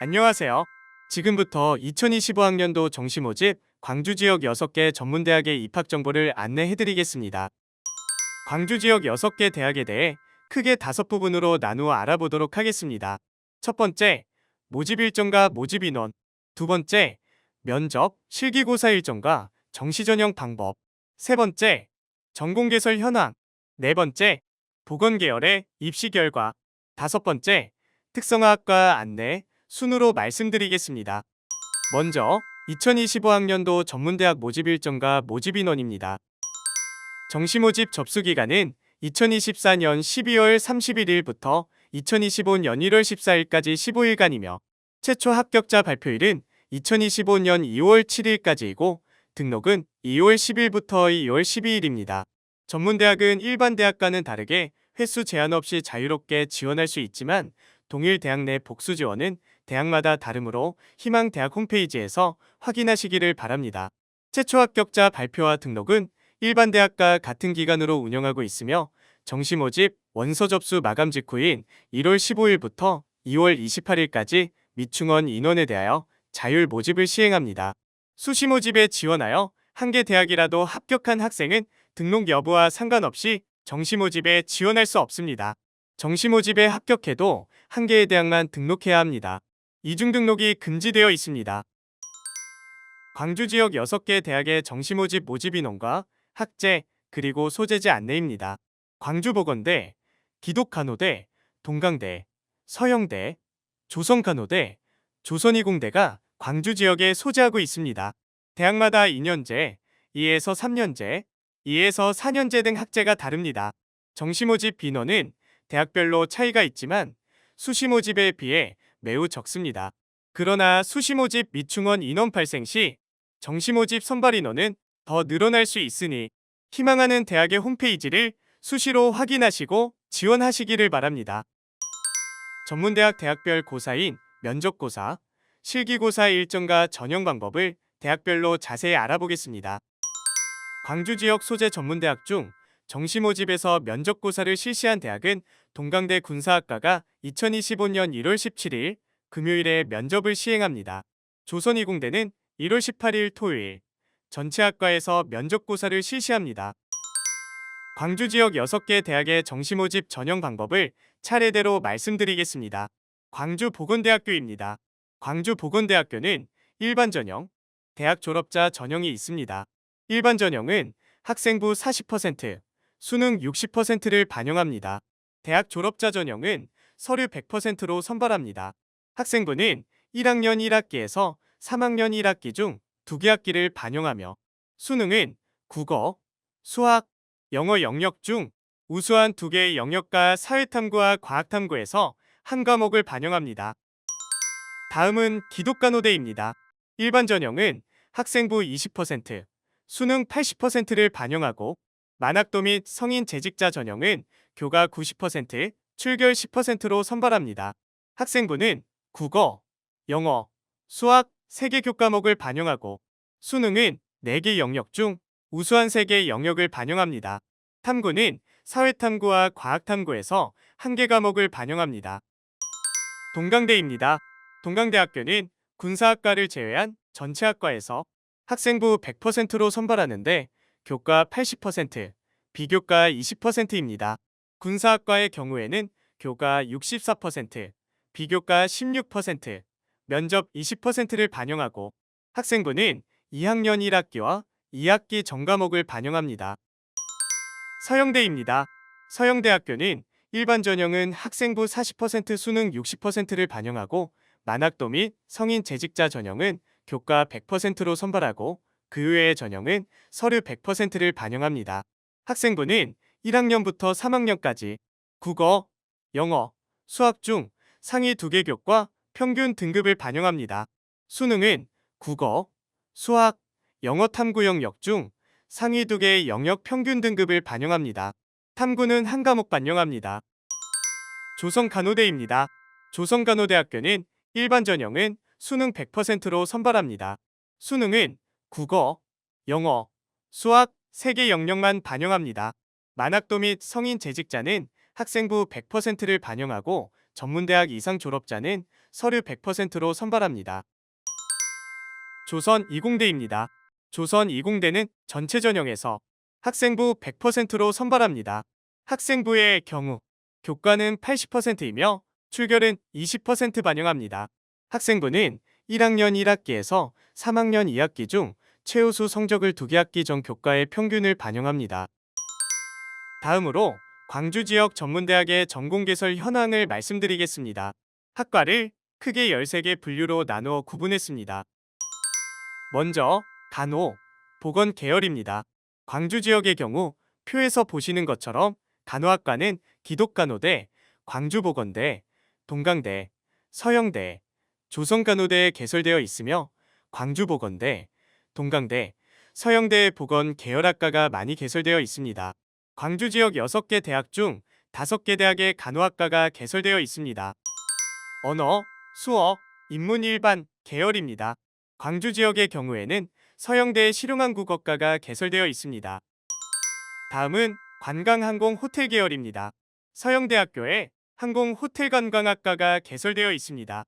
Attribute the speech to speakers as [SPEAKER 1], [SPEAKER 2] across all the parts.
[SPEAKER 1] 안녕하세요. 지금부터 2025학년도 정시 모집 광주 지역 6개 전문대학의 입학 정보를 안내해 드리겠습니다. 광주 지역 6개 대학에 대해 크게 5부분으로 나누어 알아보도록 하겠습니다. 첫 번째, 모집 일정과 모집 인원. 두 번째, 면접, 실기고사 일정과 정시 전형 방법. 세 번째, 전공 개설 현황. 네 번째, 보건 계열의 입시 결과. 다섯 번째, 특성화학과 안내, 순으로 말씀드리겠습니다. 먼저 2025학년도 전문대학 모집 일정과 모집 인원입니다. 정시 모집 접수 기간은 2024년 12월 31일부터 2025년 1월 14일까지 15일간이며 최초 합격자 발표일은 2025년 2월 7일까지이고 등록은 2월 10일부터 2월 12일입니다. 전문대학은 일반 대학과는 다르게 횟수 제한 없이 자유롭게 지원할 수 있지만 동일 대학 내 복수 지원은 대학마다 다르므로 희망대학 홈페이지에서 확인하시기를 바랍니다. 최초 합격자 발표와 등록은 일반 대학과 같은 기간으로 운영하고 있으며 정시 모집 원서 접수 마감 직후인 1월 15일부터 2월 28일까지 미충원 인원에 대하여 자율 모집을 시행합니다. 수시 모집에 지원하여 한 개 대학이라도 합격한 학생은 등록 여부와 상관없이 정시 모집에 지원할 수 없습니다. 정시 모집에 합격해도 한 개의 대학만 등록해야 합니다. 이중 등록이 금지되어 있습니다. 광주 지역 6개 대학의 정시 모집 인원과 학제, 그리고 소재지 안내입니다. 광주보건대, 기독간호대, 동강대, 서영대, 조선간호대, 조선이공대가 광주 지역에 소재하고 있습니다. 대학마다 2년제, 2에서 3년제, 2에서 4년제 등 학제가 다릅니다. 정시 모집 인원은 대학별로 차이가 있지만 수시 모집에 비해 매우 적습니다. 그러나 수시 모집 미충원 인원 발생 시 정시 모집 선발 인원은 더 늘어날 수 있으니 희망하는 대학의 홈페이지를 수시로 확인하시고 지원하시기를 바랍니다. 전문대학 대학별 고사인 면접고사, 실기고사 일정과 전형 방법을 대학별로 자세히 알아보겠습니다. 광주 지역 소재 전문대학 중 정시 모집에서 면접고사를 실시한 대학은 동강대 군사학과가 2025년 1월 17일 금요일에 면접을 시행합니다. 조선이공대는 1월 18일 토요일 전체 학과에서 면접고사를 실시합니다. 광주 지역 6개 대학의 정시 모집 전형 방법을 차례대로 말씀드리겠습니다. 광주보건대학교입니다. 광주보건대학교는 일반 전형, 대학 졸업자 전형이 있습니다. 일반 전형은 학생부 40%, 수능 60%를 반영합니다. 대학 졸업자 전형은 서류 100%로 선발합니다. 학생부는 1학년 1학기에서 3학년 1학기 중 2개 학기를 반영하며 수능은 국어, 수학, 영어 영역 중 우수한 2개의 영역과 사회탐구와 과학탐구에서 한 과목을 반영합니다. 다음은 기독간호대입니다. 일반 전형은 학생부 20%, 수능 80%를 반영하고 만학도 및 성인 재직자 전형은 교과 90%, 출결 10%로 선발합니다. 학생부는 국어, 영어, 수학 3개 교과목을 반영하고 수능은 4개 영역 중 우수한 3개 영역을 반영합니다. 탐구는 사회탐구와 과학탐구에서 1개 과목을 반영합니다. 동강대입니다. 동강대학교는 군사학과를 제외한 전체 학과에서 학생부 100%로 선발하는데 교과 80%, 비교과 20%입니다. 군사학과의 경우에는 교과 64%, 비교과 16%, 면접 20%를 반영하고 학생부는 2학년 1학기와 2학기 전과목을 반영합니다. 서영대입니다. 서영대학교는 일반 전형은 학생부 40% 수능 60%를 반영하고 만학도 및 성인 재직자 전형은 교과 100%로 선발하고 그 외의 전형은 서류 100%를 반영합니다. 학생부는 1학년부터 3학년까지 국어, 영어, 수학 중 상위 2개 교과 평균 등급을 반영합니다. 수능은 국어, 수학, 영어 탐구 영역 중 상위 2개의 영역 평균 등급을 반영합니다. 탐구는 한 과목 반영합니다. 조선간호대입니다. 조선간호대학교는 일반 전형은 수능 100%로 선발합니다. 수능은 국어, 영어, 수학 3개 영역만 반영합니다. 만학도 및 성인 재직자는 학생부 100%를 반영하고 전문대학 이상 졸업자는 서류 100%로 선발합니다. 조선 이공대입니다. 조선 이공대는 전체 전형에서 학생부 100%로 선발합니다. 학생부의 경우 교과는 80%이며 출결은 20% 반영합니다. 학생부는 1학년 1학기에서 3학년 2학기 중 최우수 성적을 2개 학기 전 교과의 평균을 반영합니다. 다음으로 광주 지역 전문대학의 전공 개설 현황을 말씀드리겠습니다. 학과를 크게 13개 분류로 나누어 구분했습니다. 먼저 간호, 보건 계열입니다. 광주 지역의 경우 표에서 보시는 것처럼 간호학과는 기독간호대, 광주보건대, 동강대, 서영대, 조선간호대에 개설되어 있으며 광주보건대, 동강대, 서영대 보건 계열학과가 많이 개설되어 있습니다. 광주 지역 6개 대학 중 5개 대학의 간호학과가 개설되어 있습니다. 언어, 수어, 인문 일반 계열입니다. 광주 지역의 경우에는 서영대 실용한국어과가 개설되어 있습니다. 다음은 관광 항공 호텔 계열입니다. 서영대학교에 항공 호텔 관광학과가 개설되어 있습니다.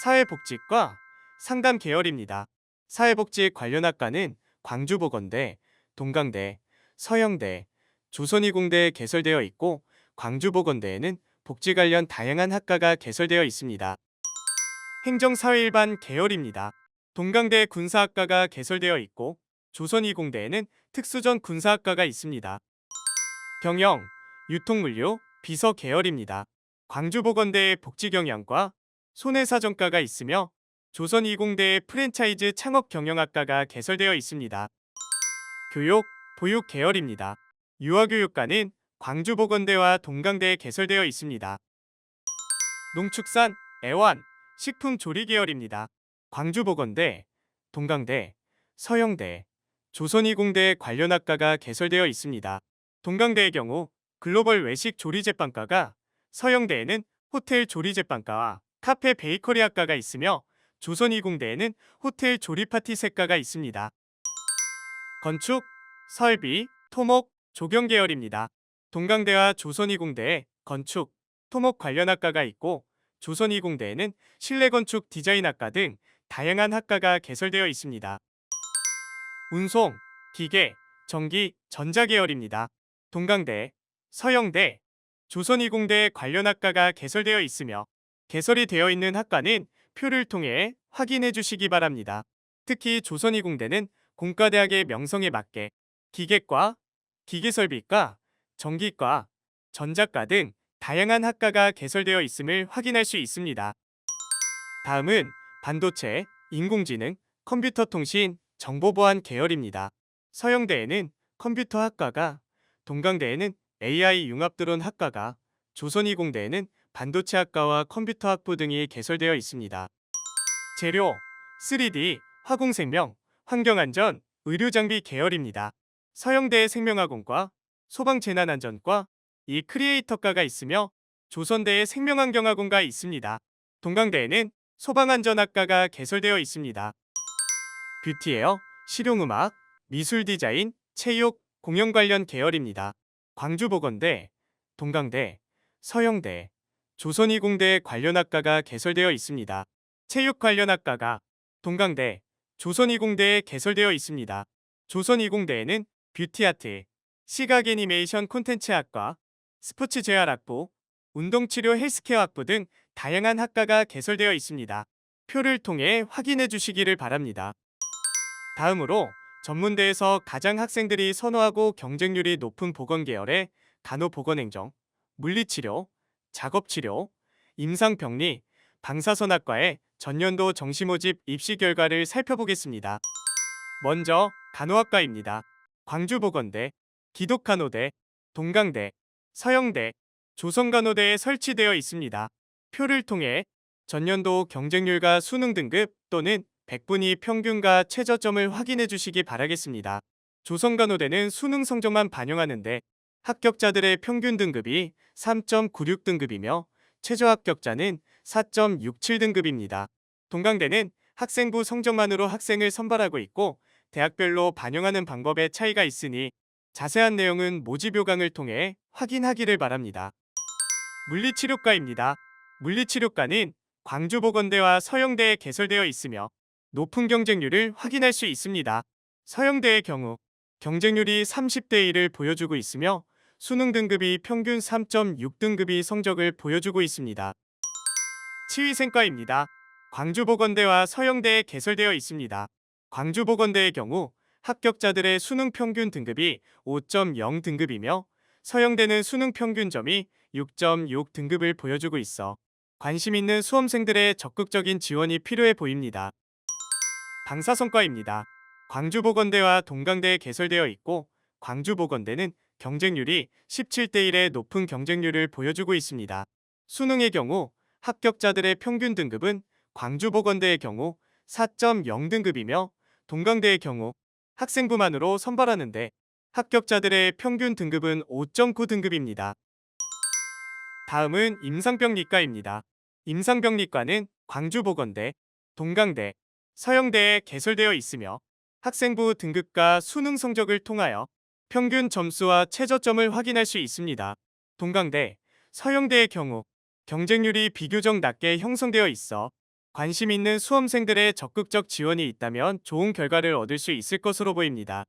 [SPEAKER 1] 사회복지과 상담 계열입니다. 사회복지 관련 학과는 광주보건대, 동강대, 서영대, 조선이공대에 개설되어 있고 광주보건대에는 복지 관련 다양한 학과가 개설되어 있습니다. 행정사회일반 계열입니다. 동강대 군사학과가 개설되어 있고 조선이공대에는 특수전 군사학과가 있습니다. 경영, 유통물류, 비서 계열입니다. 광주보건대에 복지경영과 손해사정과가 있으며 조선이공대에 프랜차이즈 창업경영학과가 개설되어 있습니다. 교육, 보육 계열입니다. 유아교육과는 광주보건대와 동강대에 개설되어 있습니다. 농축산, 애완, 식품조리 계열입니다. 광주보건대, 동강대, 서영대, 조선이공대 관련 학과가 개설되어 있습니다. 동강대의 경우 글로벌 외식 조리제빵과가, 서영대에는 호텔 조리제빵과와 카페 베이커리 학과가 있으며 조선이공대에는 호텔 조리파티세과가 있습니다. 건축, 설비, 토목, 조경 계열입니다. 동강대와 조선이공대에 건축, 토목 관련 학과가 있고 조선이공대에는 실내건축 디자인학과 등 다양한 학과가 개설되어 있습니다. 운송, 기계, 전기, 전자 계열입니다. 동강대, 서영대, 조선이공대 관련 학과가 개설되어 있으며 개설이 되어 있는 학과는 표를 통해 확인해 주시기 바랍니다. 특히 조선이공대는 공과대학의 명성에 맞게 기계과, 기계설비과, 전기과, 전자과 등 다양한 학과가 개설되어 있음을 확인할 수 있습니다. 다음은 반도체, 인공지능, 컴퓨터통신, 정보보안 계열입니다. 서영대에는 컴퓨터학과가, 동강대에는 AI 융합드론 학과가, 조선이공대에는 반도체학과와 컴퓨터학부 등이 개설되어 있습니다. 재료, 3D, 화공생명, 환경안전, 의료장비 계열입니다. 서영대의 생명화공과, 소방재난안전과, 이 크리에이터과가 있으며 조선대의 생명환경화공과 있습니다. 동강대에는 소방안전학과가 개설되어 있습니다. 뷰티웨어, 실용음악, 미술디자인, 체육, 공연 관련 계열입니다. 광주보건대, 동강대, 서영대, 조선이공대 관련 학과가 개설되어 있습니다. 체육 관련 학과가 동강대, 조선이공대에 개설되어 있습니다. 조선이공대에는 뷰티아트, 시각애니메이션 콘텐츠학과, 스포츠재활학부, 운동치료 헬스케어학부 등 다양한 학과가 개설되어 있습니다. 표를 통해 확인해 주시기를 바랍니다. 다음으로 전문대에서 가장 학생들이 선호하고 경쟁률이 높은 보건 계열의 간호보건행정, 물리치료, 작업치료, 임상병리, 방사선학과의 전년도 정시모집 입시 결과를 살펴보겠습니다. 먼저 간호학과입니다. 광주보건대, 기독간호대, 동강대, 서영대, 조선간호대에 설치되어 있습니다. 표를 통해 전년도 경쟁률과 수능 등급 또는 100분위 평균과 최저점을 확인해 주시기 바라겠습니다. 조선간호대는 수능 성적만 반영하는데 합격자들의 평균 등급이 3.96등급이며 최저 합격자는 4.67등급입니다. 동강대는 학생부 성적만으로 학생을 선발하고 있고 대학별로 반영하는 방법에 차이가 있으니 자세한 내용은 모집 요강을 통해 확인하기를 바랍니다. 물리치료과입니다. 물리치료과는 광주보건대와 서영대에 개설되어 있으며 높은 경쟁률을 확인할 수 있습니다. 서영대의 경우 경쟁률이 30대 1을 보여주고 있으며 수능 등급이 평균 3.6등급이 성적을 보여주고 있습니다. 치위생과입니다. 광주보건대와 서영대에 개설되어 있습니다. 광주보건대의 경우 합격자들의 수능 평균 등급이 5.0 등급이며 서영대는 수능 평균점이 6.6 등급을 보여주고 있어 관심 있는 수험생들의 적극적인 지원이 필요해 보입니다. 방사선과입니다. 광주보건대와 동강대에 개설되어 있고 광주보건대는 경쟁률이 17대 1의 높은 경쟁률을 보여주고 있습니다. 수능의 경우 합격자들의 평균 등급은 광주보건대의 경우 4.0 등급이며 동강대의 경우 학생부만으로 선발하는데 합격자들의 평균 등급은 5.9 등급입니다. 다음은 임상병리과입니다. 임상병리과는 광주보건대, 동강대, 서영대에 개설되어 있으며 학생부 등급과 수능 성적을 통하여 평균 점수와 최저점을 확인할 수 있습니다. 동강대, 서영대의 경우 경쟁률이 비교적 낮게 형성되어 있어 관심 있는 수험생들의 적극적 지원이 있다면 좋은 결과를 얻을 수 있을 것으로 보입니다.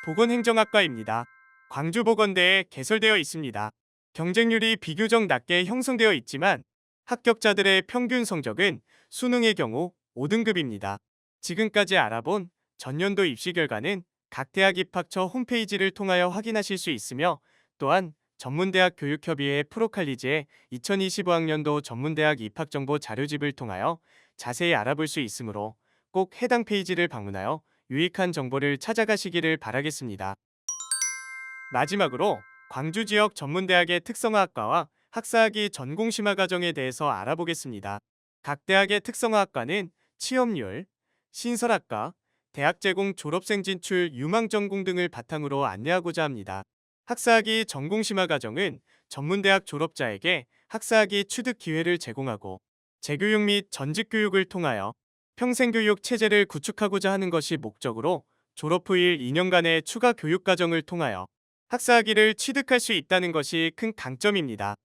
[SPEAKER 1] 보건행정학과입니다. 광주보건대에 개설되어 있습니다. 경쟁률이 비교적 낮게 형성되어 있지만 합격자들의 평균 성적은 수능의 경우 5등급입니다. 지금까지 알아본 전년도 입시 결과는 각 대학 입학처 홈페이지를 통하여 확인하실 수 있으며 또한 전문대학 교육협의회 프로칼리지의 2025학년도 전문대학 입학정보 자료집을 통하여 자세히 알아볼 수 있으므로 꼭 해당 페이지를 방문하여 유익한 정보를 찾아가시기를 바라겠습니다. 마지막으로 광주 지역 전문대학의 특성화학과와 학사학위 전공심화 과정에 대해서 알아보겠습니다. 각 대학의 특성화학과는 취업률, 신설학과, 대학 제공 졸업생 진출 유망 전공 등을 바탕으로 안내하고자 합니다. 학사학위 전공심화 과정은 전문대학 졸업자에게 학사학위 취득 기회를 제공하고 재교육 및 전직 교육을 통하여 평생교육 체제를 구축하고자 하는 것이 목적으로 졸업 후 1, 2년간의 추가 교육 과정을 통하여 학사학위를 취득할 수 있다는 것이 큰 강점입니다.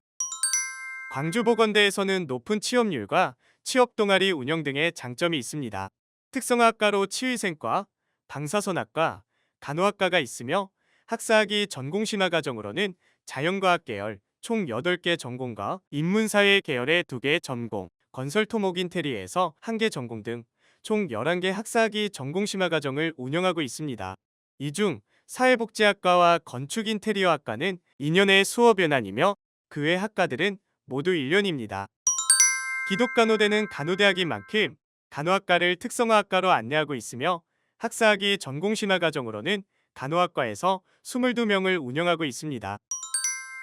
[SPEAKER 1] 광주보건대에서는 높은 취업률과 취업동아리 운영 등의 장점이 있습니다. 특성화학과로 치위생과, 방사선학과, 간호학과가 있으며 학사학위 전공심화 과정으로는 자연과학 계열 총 8개 전공과 인문사회 계열의 2개 전공, 건설토목 인테리어에서 1개 전공 등 총 11개 학사학위 전공심화 과정을 운영하고 있습니다. 이 중 사회복지학과와 건축인테리어학과는 2년의 수업 연한이며 그 외 학과들은 모두 1년입니다. 기독간호대는 간호대학인 만큼 간호학과를 특성화학과로 안내하고 있으며 학사학위 전공심화 과정으로는 간호학과에서 22명을 운영하고 있습니다.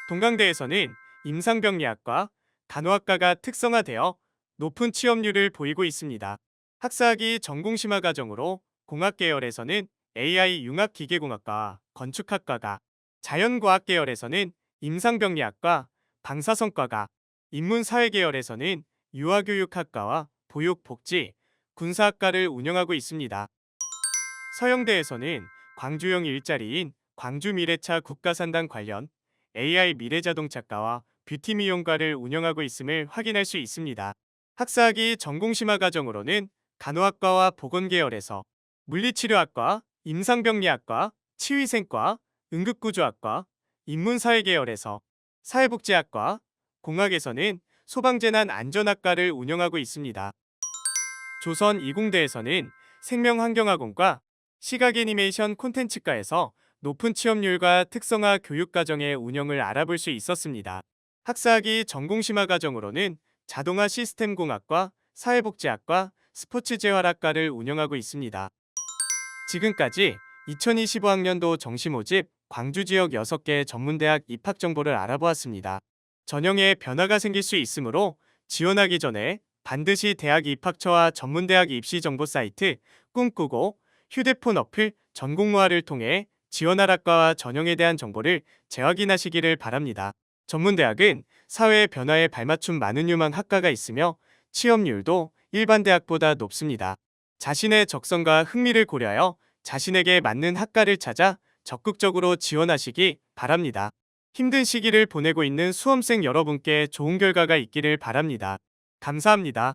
[SPEAKER 1] 동강대에서는 임상병리학과, 간호학과가 특성화되어 높은 취업률을 보이고 있습니다. 학사학위 전공심화 과정으로 공학 계열에서는 AI 융합기계공학과, 건축학과가, 자연과학 계열에서는 임상병리학과, 방사선과가, 인문사회 계열에서는 유아교육학과와 보육복지, 군사학과를 운영하고 있습니다. 서영대에서는 광주형 일자리인 광주미래차 국가산단 관련 AI 미래자동차과와 뷰티미용과를 운영하고 있음을 확인할 수 있습니다. 학사학위 전공심화 과정으로는 간호학과와 보건계열에서 물리치료학과, 임상병리학과, 치위생과, 응급구조학과, 인문사회 계열에서 사회복지학과, 공학에서는 소방재난안전학과를 운영하고 있습니다. 조선 이공대에서는 생명환경학원과 시각애니메이션 콘텐츠과에서 높은 취업률과 특성화 교육과정의 운영을 알아볼 수 있었습니다. 학사학위 전공심화 과정으로는 자동화 시스템공학과, 사회복지학과, 스포츠재활학과를 운영하고 있습니다. 지금까지 2025학년도 정시모집 광주 지역 6개 전문대학 입학 정보를 알아보았습니다. 전형에 변화가 생길 수 있으므로 지원하기 전에 반드시 대학 입학처와 전문대학 입시 정보 사이트 꿈꾸고 휴대폰 어플 전공모아를 통해 지원할 학과와 전형에 대한 정보를 재확인하시기를 바랍니다. 전문대학은 사회의 변화에 발맞춘 많은 유망 학과가 있으며 취업률도 일반 대학보다 높습니다. 자신의 적성과 흥미를 고려하여 자신에게 맞는 학과를 찾아 적극적으로 지원하시기 바랍니다. 힘든 시기를 보내고 있는 수험생 여러분께 좋은 결과가 있기를 바랍니다. 감사합니다.